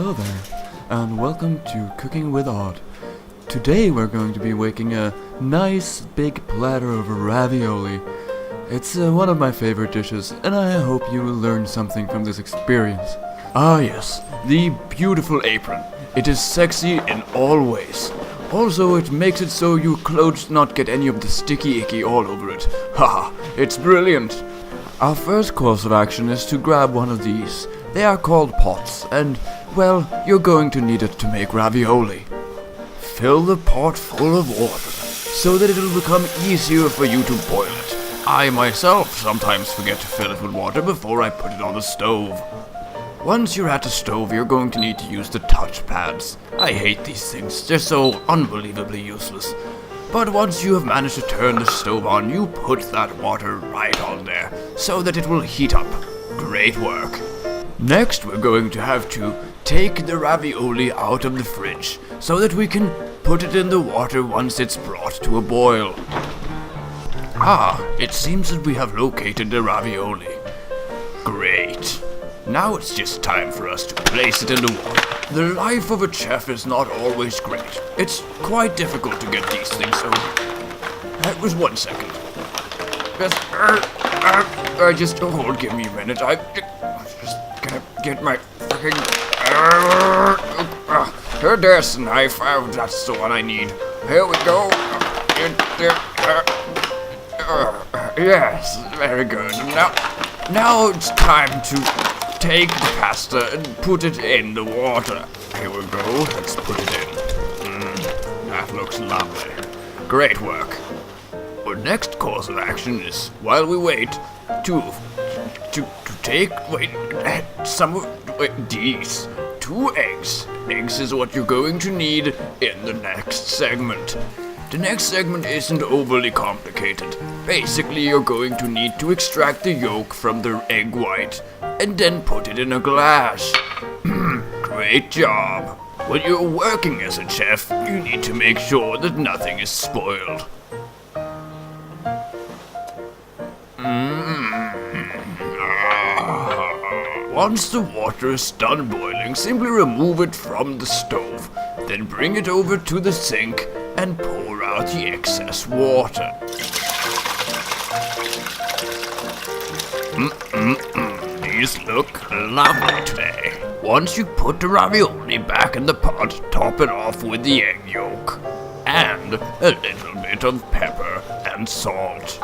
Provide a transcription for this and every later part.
Hello there, and welcome to Cooking with Odd. Today we're going to be making a nice big platter of ravioli. It's one of my favorite dishes, and I hope you will learn something from this experience. Ah yes, the beautiful apron. It is sexy in all ways. Also, it makes it so your clothes not get any of the sticky icky all over it. Haha, it's brilliant. Our first course of action is to grab one of these. They are called pots, and, well, you're going to need it to make ravioli. Fill the pot full of water, so that it'll become easier for you to boil it. I myself sometimes forget to fill it with water before I put it on the stove. Once you're at the stove, you're going to need to use the touch pads. I hate these things, they're so unbelievably useless. But once you have managed to turn the stove on, you put that water right on there, so that it will heat up. Great work. Next, we're going to have to take the ravioli out of the fridge, so that we can put it in the water once it's brought to a boil. Ah, it seems that we have located the ravioli. Great. Now it's just time for us to place it in the water. The life of a chef is not always great. It's quite difficult to get these things open. That was 1 second. Just hold, give me a minute. I just gotta get my fucking... there's the knife. That's the one I need. Here we go. Yes, very good. Now it's time to take the pasta and put it in the water. Here we go. Let's put it in. That looks lovely. Great work. Our next course of action is, while we wait, to take these 2 eggs. Eggs is what you're going to need in the next segment. The next segment isn't overly complicated. Basically, you're going to need to extract the yolk from the egg white and then put it in a glass. Great job. When you're working as a chef, you need to make sure that nothing is spoiled. Once the water is done boiling, simply remove it from the stove. Then bring it over to the sink and pour out the excess water. These look lovely today. Once you put the ravioli back in the pot, top it off with the egg yolk and a little bit of pepper and salt.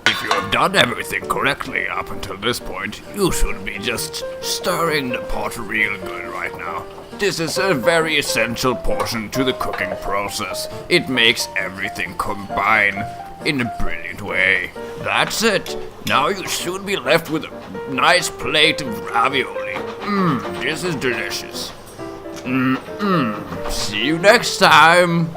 If you have done everything correctly up until this point, you should be just stirring the pot real good right now. This is a very essential portion to the cooking process. It makes everything combine in a brilliant way. That's it. Now you should be left with a nice plate of ravioli. This is delicious. See you next time.